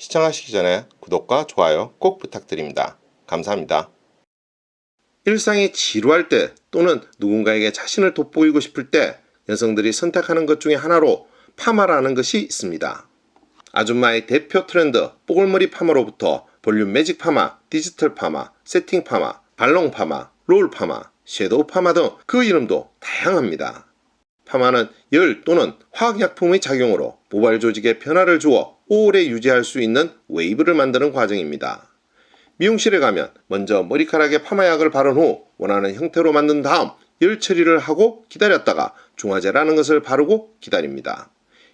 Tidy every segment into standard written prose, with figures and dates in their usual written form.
시청하시기 전에 구독과 좋아요 꼭 부탁드립니다. 감사합니다. 일상이 지루할 때 또는 누군가에게 자신을 돋보이고 싶을 때 여성들이 선택하는 것 중에 하나로 파마라는 것이 있습니다. 아줌마의 대표 트렌드 뽀글머리 파마로부터 볼륨 매직 파마, 디지털 파마, 세팅 파마, 발롱 파마, 롤 파마, 섀도우 파마 등 그 이름도 다양합니다. 파마는 열 또는 화학약품의 작용으로 모발 조직에 변화를 주어 오래 유지할 수 있는 웨이브를 만드는 과정입니다. 미용실에 가면 먼저 머리카락에 파마약을 바른 후 원하는 형태로 만든 다음 열 처리를 하고 기다렸다가 중화제라는 것을 바르고 기다립니다.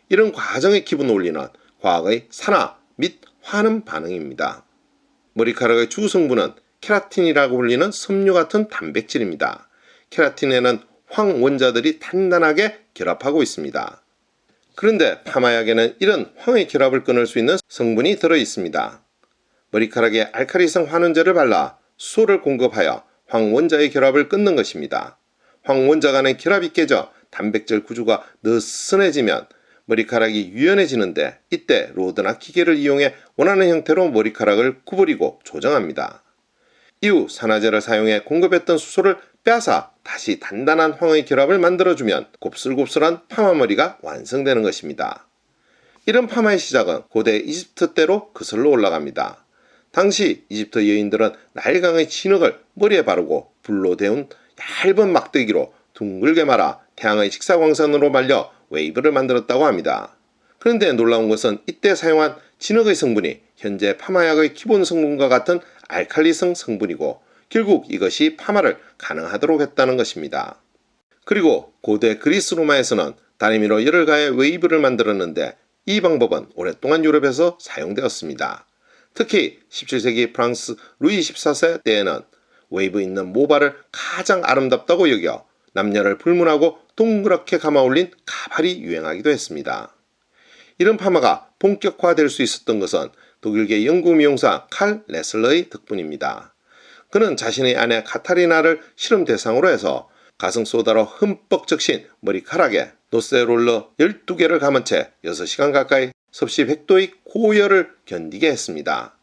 이런 과정의 기분을 올리는 과학의 산화 및 환음 반응입니다. 머리카락의 주 성분은 케라틴이라고 불리는 섬유 같은 단백질입니다. 케라틴에는 황원자들이 단단하게 결합하고 있습니다. 그런데 파마약에는 이런 황의 결합을 끊을 수 있는 성분이 들어 있습니다. 머리카락에 알칼리성 환원제를 발라 수소를 공급하여 황원자의 결합을 끊는 것입니다. 황원자 간의 결합이 깨져 단백질 구조가 느슨해지면 머리카락이 유연해지는데 이때 로드나 기계를 이용해 원하는 형태로 머리카락을 구부리고 조정합니다. 이후 산화제를 사용해 공급했던 수소를 빼앗아 다시 단단한 황의 결합을 만들어주면 곱슬곱슬한 파마머리가 완성되는 것입니다. 이런 파마의 시작은 고대 이집트 때로 거슬러 올라갑니다. 당시 이집트 여인들은 나일강의 진흙을 머리에 바르고 불로 데운 얇은 막대기로 둥글게 말아 태양의 직사광선으로 말려 웨이브를 만들었다고 합니다. 그런데 놀라운 것은 이때 사용한 진흙의 성분이 현재 파마약의 기본 성분과 같은 알칼리성 성분이고 결국 이것이 파마를 가능하도록 했다는 것입니다. 그리고 고대 그리스 로마에서는 다리미로 열을 가해 웨이브를 만들었는데 이 방법은 오랫동안 유럽에서 사용되었습니다. 특히 17세기 프랑스 루이 14세 때에는 웨이브 있는 모발을 가장 아름답다고 여겨 남녀를 불문하고 동그랗게 감아 올린 가발이 유행하기도 했습니다. 이런 파마가 본격화될 수 있었던 것은 독일계 영국 미용사 칼 레슬러의 덕분입니다. 그는 자신의 아내 카타리나를 실험 대상으로 해서 가성소다로 흠뻑 적신 머리카락에 노쇠롤러 12개를 감은 채 6시간 가까이 섭씨 100도의 고열을 견디게 했습니다.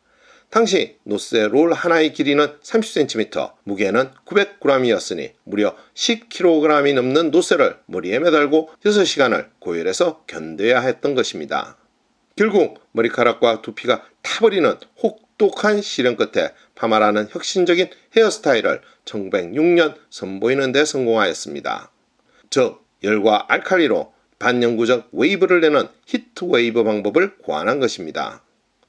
당시 노쇠롤 하나의 길이는 30cm, 무게는 900g이었으니 무려 10kg이 넘는 노쇠를 머리에 매달고 6시간을 고열해서 견뎌야 했던 것입니다. 결국 머리카락과 두피가 타버리는 혹독한 시련 끝에 파마라는 혁신적인 헤어스타일을 1906년 선보이는 데 성공하였습니다. 즉 열과 알칼리로 반영구적 웨이브를 내는 히트 웨이브 방법을 고안한 것입니다.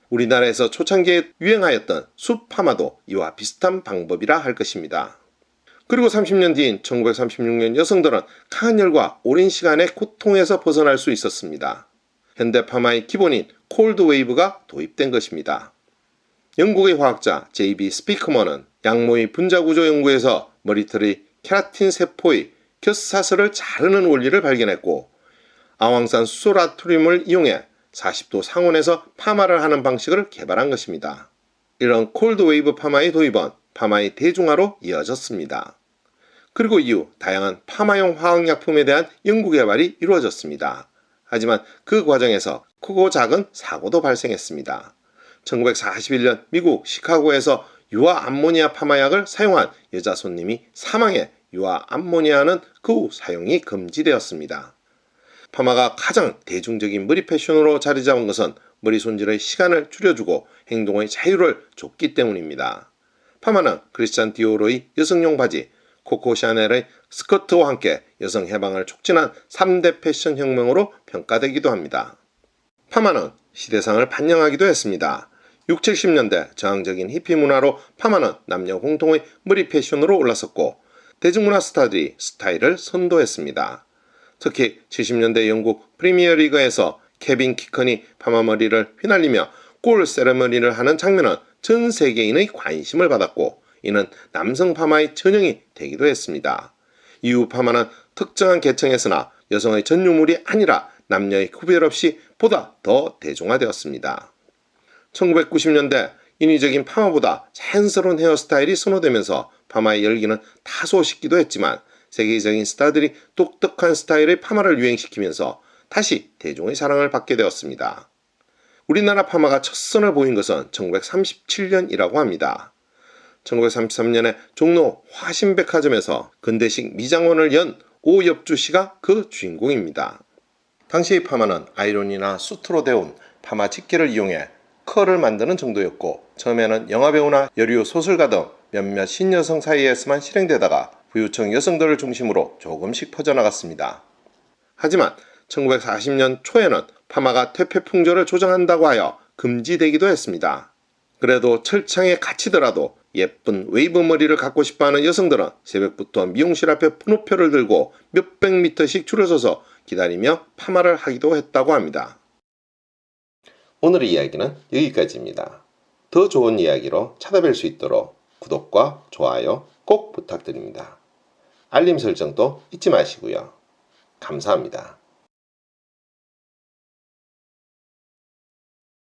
우리나라에서 초창기에 유행하였던 숯 파마도 이와 비슷한 방법이라 할 것입니다. 그리고 30년 뒤인 1936년 여성들은 강한 열과 오랜 시간의 고통에서 벗어날 수 있었습니다. 현대 파마의 기본인 콜드 웨이브가 도입된 것입니다. 영국의 화학자 J.B. 스피크먼은 양모의 분자구조 연구에서 머리털의 케라틴 세포의 곁사슬을 자르는 원리를 발견했고 아황산 수소라토륨을 이용해 40도 상온에서 파마를 하는 방식을 개발한 것입니다. 이런 콜드 웨이브 파마의 도입은 파마의 대중화로 이어졌습니다. 그리고 이후 다양한 파마용 화학약품에 대한 연구 개발이 이루어졌습니다. 하지만 그 과정에서 크고 작은 사고도 발생했습니다. 1941년 미국 시카고에서 유아 암모니아 파마약을 사용한 여자 손님이 사망해 유아 암모니아는 그 후 사용이 금지되었습니다. 파마가 가장 대중적인 머리 패션으로 자리 잡은 것은 머리 손질의 시간을 줄여주고 행동의 자유를 줬기 때문입니다. 파마는 크리스찬 디오르의 여성용 바지, 코코 샤넬의 스커트와 함께 여성 해방을 촉진한 3대 패션 혁명으로 평가되기도 합니다. 파마는 시대상을 반영하기도 했습니다. 60, 70년대 저항적인 히피 문화로 파마는 남녀 공통의 머리 패션으로 올랐었고 대중문화 스타들이 스타일을 선도했습니다. 특히 70년대 영국 프리미어리그에서 케빈 키컨이 파마머리를 휘날리며 골 세레머니를 하는 장면은 전 세계인의 관심을 받았고 이는 남성 파마의 전형이 되기도 했습니다. 이후 파마는 특정한 계층에서나 여성의 전유물이 아니라 남녀의 구별 없이 보다 더 대중화되었습니다. 1990년대 인위적인 파마보다 자연스러운 헤어스타일이 선호되면서 파마의 열기는 다소 식기도 했지만 세계적인 스타들이 독특한 스타일의 파마를 유행시키면서 다시 대중의 사랑을 받게 되었습니다. 우리나라 파마가 첫 선을 보인 것은 1937년이라고 합니다. 1933년에 종로 화신백화점에서 근대식 미장원을 연 오엽주 씨가 그 주인공입니다. 당시의 파마는 아이론이나 수트로 데운 파마 집게를 이용해 컬을 만드는 정도였고, 처음에는 영화배우나 여류 소설가 등 몇몇 신여성 사이에서만 실행되다가 부유층 여성들을 중심으로 조금씩 퍼져나갔습니다. 하지만 1940년 초에는 파마가 퇴폐풍조를 조장한다고 하여 금지되기도 했습니다. 그래도 철창에 갇히더라도 예쁜 웨이브 머리를 갖고 싶어하는 여성들은 새벽부터 미용실 앞에 번호표를 들고 몇백 미터씩 줄을 서서 기다리며 파마를 하기도 했다고 합니다. 오늘의 이야기는 여기까지입니다. 더 좋은 이야기로 찾아뵐 수 있도록 구독과 좋아요 꼭 부탁드립니다. 알림 설정도 잊지 마시고요. 감사합니다.